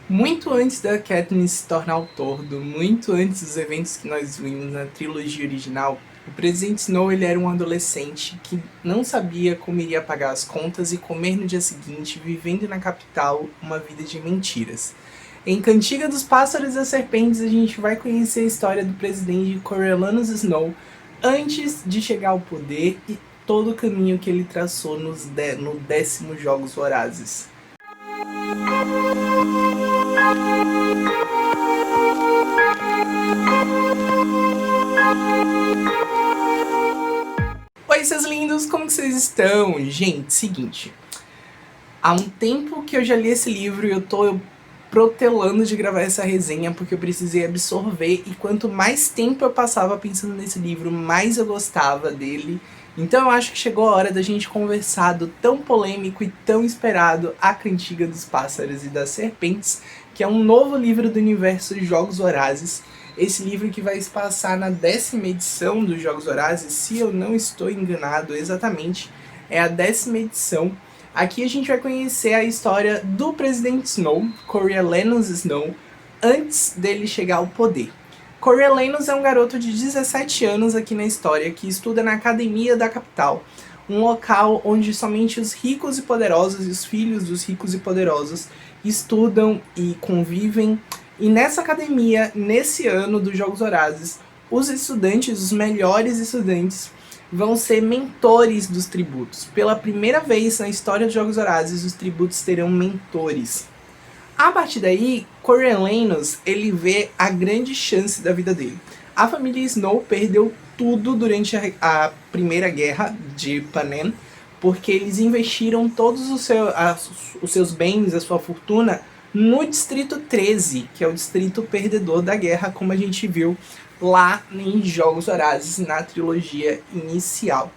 Muito antes da Katniss se tornar o Tordo, muito antes dos eventos que nós vimos na trilogia original, o Presidente Snow ele era um adolescente que não sabia como iria pagar as contas e comer no dia seguinte, vivendo na capital uma vida de mentiras. Em Cantiga dos Pássaros e das Serpentes, a gente vai conhecer a história do presidente Coriolanus Snow antes de chegar ao poder e todo o caminho que ele traçou no 10º Jogos Vorazes. Oi, seus lindos, como que vocês estão? Gente, seguinte, há um tempo que eu já li esse livro e eu tô protelando de gravar essa resenha porque eu precisei absorver, e quanto mais tempo eu passava pensando nesse livro, mais eu gostava dele. Então eu acho que chegou a hora da gente conversar do tão polêmico e tão esperado A Cantiga dos Pássaros e das Serpentes, que é um novo livro do universo Jogos Vorazes. Esse livro que vai se passar na 10ª edição dos Jogos Vorazes, se eu não estou enganado exatamente, é a 10ª edição. Aqui a gente vai conhecer a história do Presidente Snow, Coriolanus Snow, antes dele chegar ao poder. Coriolanus é um garoto de 17 anos aqui na história que estuda na Academia da Capital, um local onde somente os ricos e poderosos e os filhos dos ricos e poderosos estudam e convivem. E nessa academia, nesse ano dos Jogos Vorazes, os estudantes, os melhores estudantes, vão ser mentores dos tributos. Pela primeira vez na história dos Jogos Vorazes, os tributos terão mentores. A partir daí, Coriolanus, ele vê a grande chance da vida dele. A família Snow perdeu tudo durante a Primeira Guerra de Panem, porque eles investiram todos os seus bens, a sua fortuna, no Distrito 13, que é o distrito perdedor da guerra, como a gente viu lá em Jogos Vorazes, na trilogia inicial.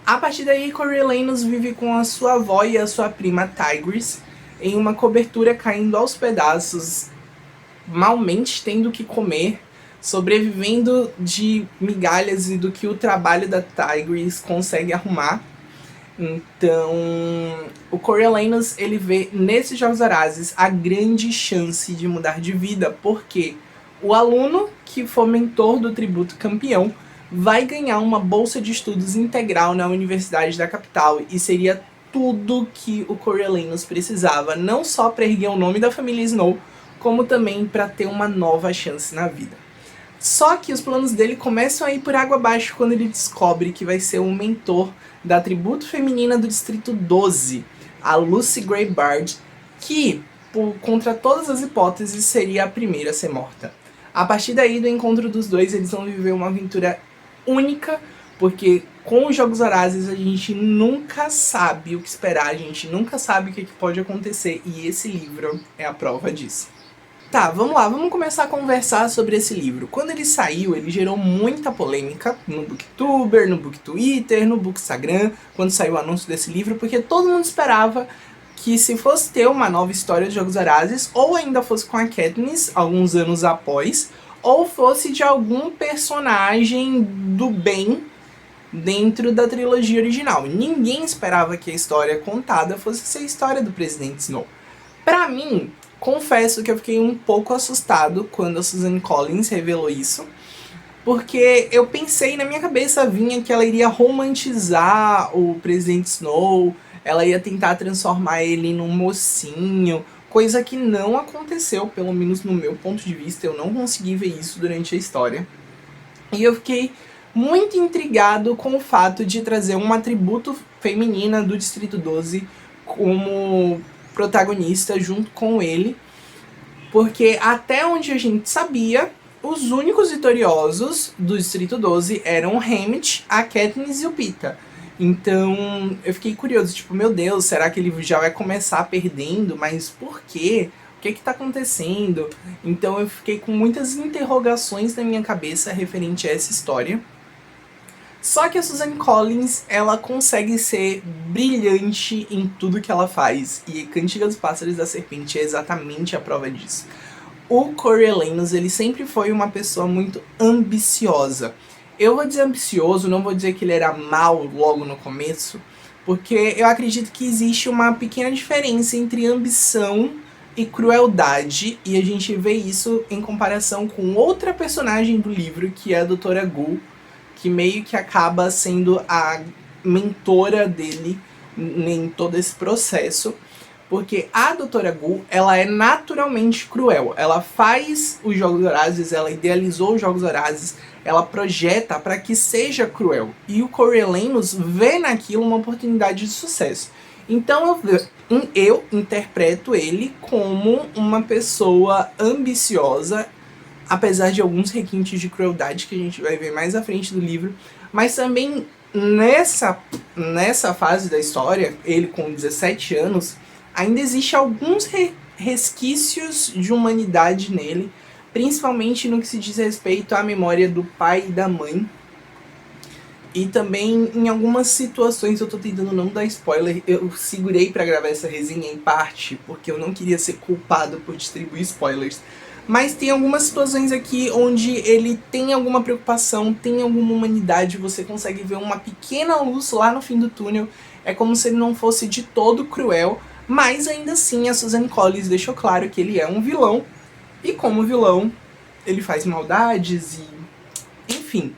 A partir daí, Coriolanus vive com a sua avó e a sua prima Tigris em uma cobertura caindo aos pedaços, malmente tendo que comer, sobrevivendo de migalhas e do que o trabalho da Tigris consegue arrumar. Então, o Coriolanus, ele vê nesses Jogos Vorazes a grande chance de mudar de vida, porque o aluno que for mentor do tributo campeão vai ganhar uma bolsa de estudos integral na Universidade da Capital, e seria tudo que o Coriolanus precisava, não só para erguer o nome da família Snow, como também para ter uma nova chance na vida. Só que os planos dele começam a ir por água abaixo quando ele descobre que vai ser o mentor da tributo feminina do Distrito 12, a Lucy Greybard, que, contra todas as hipóteses, seria a primeira a ser morta. A partir daí, do encontro dos dois, eles vão viver uma aventura única, porque com os Jogos Vorazes a gente nunca sabe o que esperar, a gente nunca sabe o que pode acontecer, e esse livro é a prova disso. Tá, vamos lá, vamos começar a conversar sobre esse livro. Quando ele saiu, ele gerou muita polêmica no Booktuber, no Booktwitter, no Bookstagram, quando saiu o anúncio desse livro, porque todo mundo esperava que, se fosse ter uma nova história de Jogos Vorazes, ou ainda fosse com a Katniss, alguns anos após, ou fosse de algum personagem do bem dentro da trilogia original. Ninguém esperava que a história contada fosse ser a história do Presidente Snow. Pra mim, confesso que eu fiquei um pouco assustado quando a Suzanne Collins revelou isso, porque eu pensei, na minha cabeça vinha que ela iria romantizar o Presidente Snow, ela ia tentar transformar ele num mocinho, coisa que não aconteceu, pelo menos no meu ponto de vista, eu não consegui ver isso durante a história. E eu fiquei muito intrigado com o fato de trazer uma tributo feminina do Distrito 12 como protagonista junto com ele, porque até onde a gente sabia, os únicos vitoriosos do Distrito 12 eram o Hammett, a Katniss e o Peeta. Então eu fiquei curioso, tipo, meu Deus, será que ele já vai começar perdendo? Mas por quê? O que tá acontecendo? Então eu fiquei com muitas interrogações na minha cabeça referente a essa história. Só que a Suzanne Collins, ela consegue ser brilhante em tudo que ela faz, e Cantiga dos Pássaros da Serpente é exatamente a prova disso. O Coriolanus, ele sempre foi uma pessoa muito ambiciosa. Eu vou dizer ambicioso, não vou dizer que ele era mau logo no começo, porque eu acredito que existe uma pequena diferença entre ambição e crueldade, e a gente vê isso em comparação com outra personagem do livro, que é a Doutora Gul, que meio que acaba sendo a mentora dele em todo esse processo, porque a Doutora Gul, ela é naturalmente cruel. Ela faz os Jogos Vorazes, ela idealizou os Jogos Vorazes, ela projeta para que seja cruel. E o Coriolanus vê naquilo uma oportunidade de sucesso. Então eu interpreto ele como uma pessoa ambiciosa, apesar de alguns requintes de crueldade que a gente vai ver mais à frente do livro, mas também nessa fase da história, ele com 17 anos, ainda existe alguns resquícios de humanidade nele, principalmente no que se diz respeito à memória do pai e da mãe. E também em algumas situações, eu tô tentando não dar spoiler, eu segurei pra gravar essa resenha em parte, porque eu não queria ser culpado por distribuir spoilers. Mas tem algumas situações aqui onde ele tem alguma preocupação, tem alguma humanidade, você consegue ver uma pequena luz lá no fim do túnel. É como se ele não fosse de todo cruel, mas ainda assim a Suzanne Collins deixou claro que ele é um vilão. E como vilão, ele faz maldades e... enfim,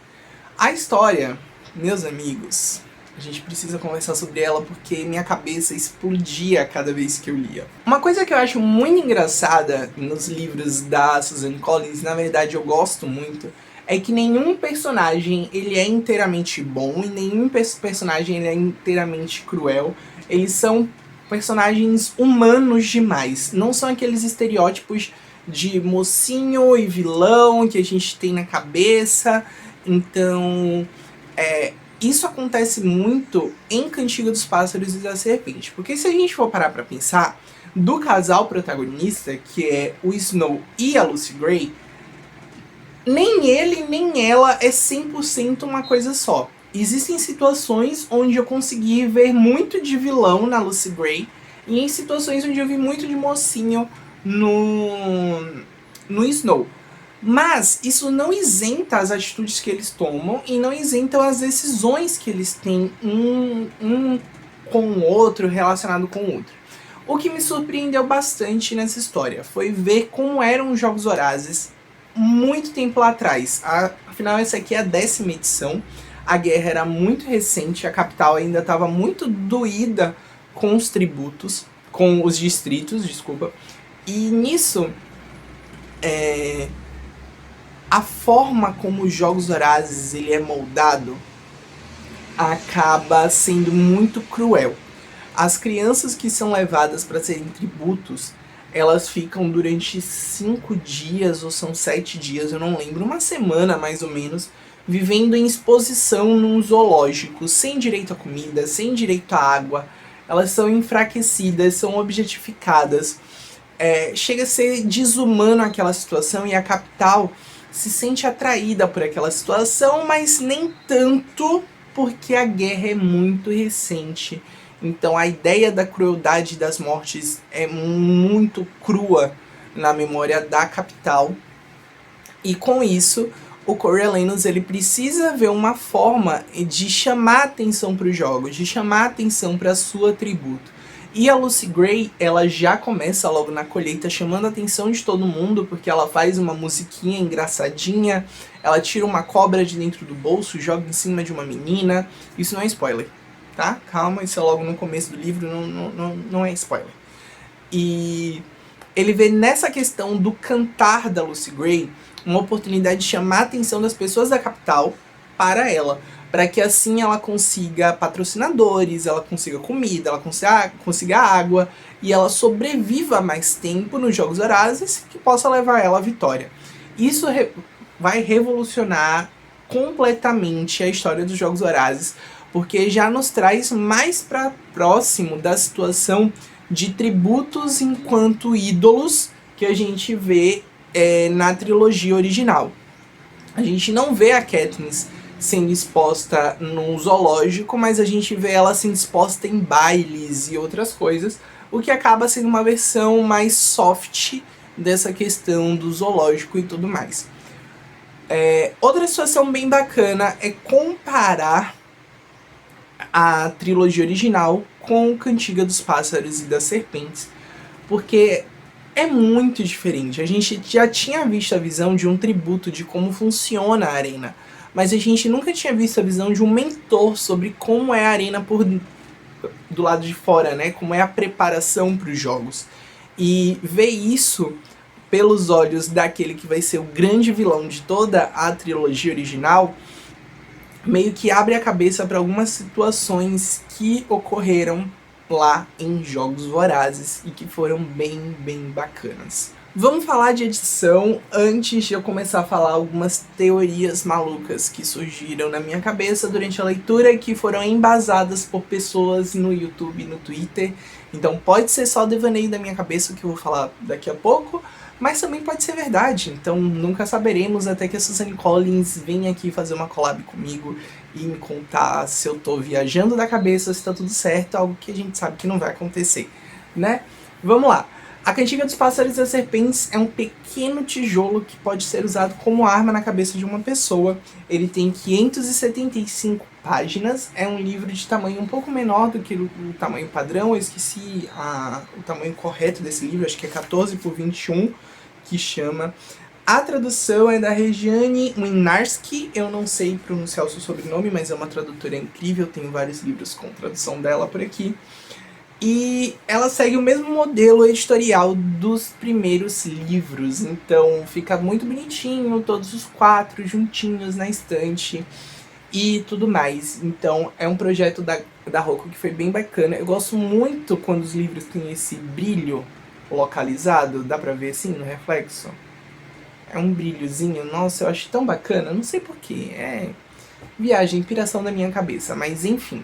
a história... meus amigos, a gente precisa conversar sobre ela porque minha cabeça explodia cada vez que eu lia. Uma coisa que eu acho muito engraçada nos livros da Suzanne Collins, na verdade eu gosto muito, é que nenhum personagem ele é inteiramente bom e nenhum personagem ele é inteiramente cruel. Eles são personagens humanos demais, não são aqueles estereótipos de mocinho e vilão que a gente tem na cabeça. Então... isso acontece muito em Cantiga dos Pássaros e da Serpente, porque se a gente for parar pra pensar, do casal protagonista, que é o Snow e a Lucy Gray, nem ele nem ela é 100% uma coisa só. Existem situações onde eu consegui ver muito de vilão na Lucy Gray, e em situações onde eu vi muito de mocinho no Snow. Mas isso não isenta as atitudes que eles tomam e não isentam as decisões que eles têm um com o outro, relacionado com o outro. O que me surpreendeu bastante nessa história foi ver como eram os Jogos Vorazes muito tempo lá atrás. Afinal, essa aqui é a 10ª edição. A guerra era muito recente, a capital ainda estava muito doída com os tributos, com os distritos, desculpa. E nisso, a forma como os Jogos Vorazes ele é moldado acaba sendo muito cruel. As crianças que são levadas para serem tributos, elas ficam durante 5 dias ou são 7 dias, eu não lembro, uma semana mais ou menos, vivendo em exposição num zoológico, sem direito à comida, sem direito à água. Elas são enfraquecidas, são objetificadas. Chega a ser desumano aquela situação e a capital se sente atraída por aquela situação, mas nem tanto porque a guerra é muito recente. Então a ideia da crueldade das mortes é muito crua na memória da capital. E com isso, o Coriolanus ele precisa ver uma forma de chamar atenção para os jogos, de chamar atenção para a sua tributo. E a Lucy Gray, ela já começa logo na colheita chamando a atenção de todo mundo, porque ela faz uma musiquinha engraçadinha, ela tira uma cobra de dentro do bolso, joga em cima de uma menina. Isso não é spoiler, tá? Calma, isso é logo no começo do livro, não é spoiler. E ele vê nessa questão do cantar da Lucy Gray uma oportunidade de chamar a atenção das pessoas da capital para ela, para que assim ela consiga patrocinadores, ela consiga comida, ela consiga água e ela sobreviva mais tempo nos Jogos Vorazes, que possa levar ela à vitória. Isso vai revolucionar completamente a história dos Jogos Vorazes, porque já nos traz mais para próximo da situação de tributos enquanto ídolos que a gente vê na trilogia original. A gente não vê a Katniss sendo exposta num zoológico, mas a gente vê ela sendo exposta em bailes e outras coisas, o que acaba sendo uma versão mais soft dessa questão do zoológico e tudo mais. Outra situação bem bacana é comparar a trilogia original com Cantiga dos Pássaros e das Serpentes, porque é muito diferente. A gente já tinha visto a visão de um tributo de como funciona a arena, mas a gente nunca tinha visto a visão de um mentor sobre como é a arena do lado de fora, né? Como é a preparação para os jogos. E ver isso pelos olhos daquele que vai ser o grande vilão de toda a trilogia original, meio que abre a cabeça para algumas situações que ocorreram lá em Jogos Vorazes e que foram bem bacanas. Vamos falar de edição antes de eu começar a falar algumas teorias malucas que surgiram na minha cabeça durante a leitura e que foram embasadas por pessoas no YouTube e no Twitter. Então pode ser só devaneio da minha cabeça o que eu vou falar daqui a pouco, mas também pode ser verdade. Então nunca saberemos até que a Suzanne Collins venha aqui fazer uma collab comigo e me contar se eu tô viajando da cabeça, se tá tudo certo, algo que a gente sabe que não vai acontecer, né? Vamos lá. A Cantiga dos Pássaros e das Serpentes é um pequeno tijolo que pode ser usado como arma na cabeça de uma pessoa. Ele tem 575 páginas, é um livro de tamanho um pouco menor do que o tamanho padrão. Eu esqueci o tamanho correto desse livro, acho que é 14 por 21, que chama. A tradução é da Regiane Winarski, eu não sei pronunciar o seu sobrenome, mas é uma tradutora incrível, tenho vários livros com tradução dela por aqui. E ela segue o mesmo modelo editorial dos primeiros livros, então fica muito bonitinho, todos os 4 juntinhos na estante e tudo mais. Então é um projeto da Rocco que foi bem bacana. Eu gosto muito quando os livros têm esse brilho localizado, dá pra ver assim no reflexo? É um brilhozinho, nossa, eu acho tão bacana, não sei porquê, é viagem, inspiração da minha cabeça, mas enfim.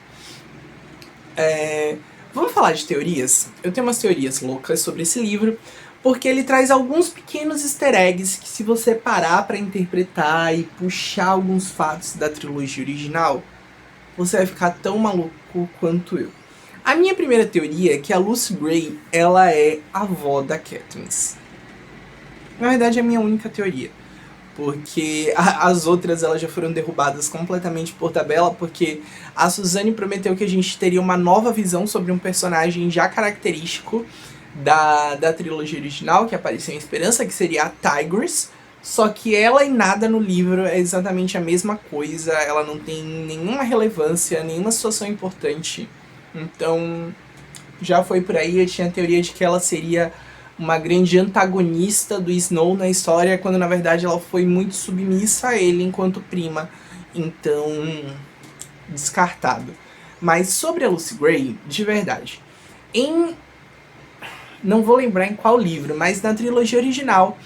Vamos falar de teorias? Eu tenho umas teorias loucas sobre esse livro, porque ele traz alguns pequenos easter eggs que, se você parar pra interpretar e puxar alguns fatos da trilogia original, você vai ficar tão maluco quanto eu. A minha primeira teoria é que a Lucy Gray, ela é a avó da Katniss. Na verdade, é a minha única teoria, porque as outras elas já foram derrubadas completamente por tabela, porque a Suzanne prometeu que a gente teria uma nova visão sobre um personagem já característico da trilogia original, que apareceu em Esperança, que seria a Tigress, só que ela e nada no livro é exatamente a mesma coisa, ela não tem nenhuma relevância, nenhuma situação importante, então já foi por aí. Eu tinha a teoria de que ela seria uma grande antagonista do Snow na história, quando na verdade ela foi muito submissa a ele enquanto prima. Então, descartado. Mas sobre a Lucy Gray, de verdade, não vou lembrar em qual livro, mas na trilogia original,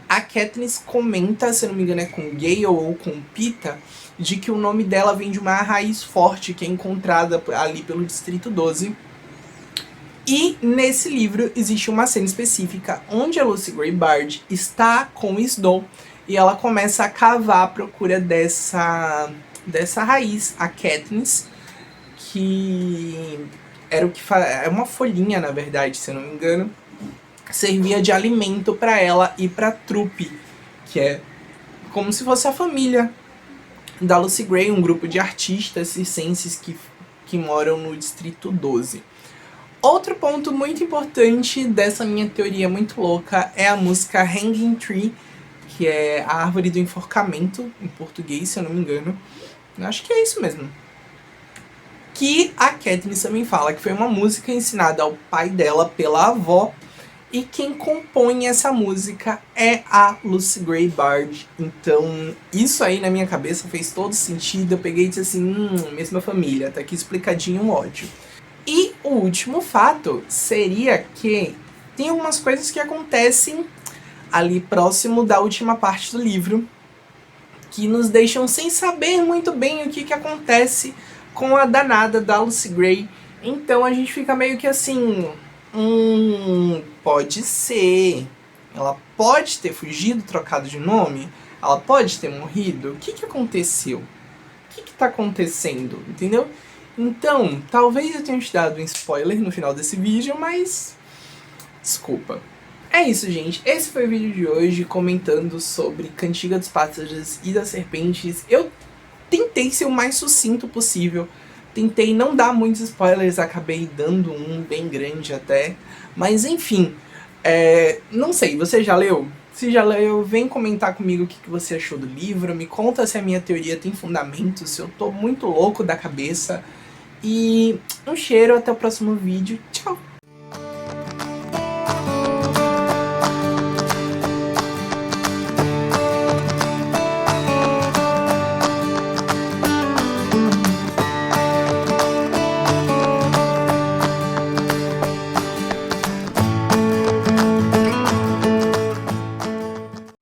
a Katniss comenta, se não me engano é com Gale ou com Pita, de que o nome dela vem de uma raiz forte que é encontrada ali pelo Distrito 12. E nesse livro existe uma cena específica onde a Lucy Gray Bard está com o Snow e ela começa a cavar à procura dessa raiz, a Katniss, que era o que é uma folhinha, na verdade, se eu não me engano, servia de alimento para ela e para Trupe, que é como se fosse a família da Lucy Gray, um grupo de artistas circenses que moram no Distrito 12. Outro ponto muito importante dessa minha teoria muito louca é a música Hanging Tree, que é a árvore do enforcamento, em português, se eu não me engano. Eu acho que é isso mesmo. Que a Katniss também fala que foi uma música ensinada ao pai dela pela avó, e quem compõe essa música é a Lucy Gray Bard. Então, isso aí na minha cabeça fez todo sentido. Eu peguei e disse assim, mesma família, tá aqui explicadinho o ódio. E o último fato seria que tem algumas coisas que acontecem ali próximo da última parte do livro que nos deixam sem saber muito bem o que acontece com a danada da Lucy Gray. Então a gente fica meio que assim, pode ser, ela pode ter fugido, trocado de nome, ela pode ter morrido, o que aconteceu? O que tá acontecendo, entendeu? Então, talvez eu tenha te dado um spoiler no final desse vídeo, mas desculpa. É isso, gente. Esse foi o vídeo de hoje comentando sobre Cantiga dos Pássaros e das Serpentes. Eu tentei ser o mais sucinto possível. Tentei não dar muitos spoilers, acabei dando um bem grande até. Mas enfim, Não sei, você já leu? Se já leu, vem comentar comigo o que você achou do livro, me conta se a minha teoria tem fundamento, se eu tô muito louco da cabeça. E um cheiro, até o próximo vídeo. Tchau!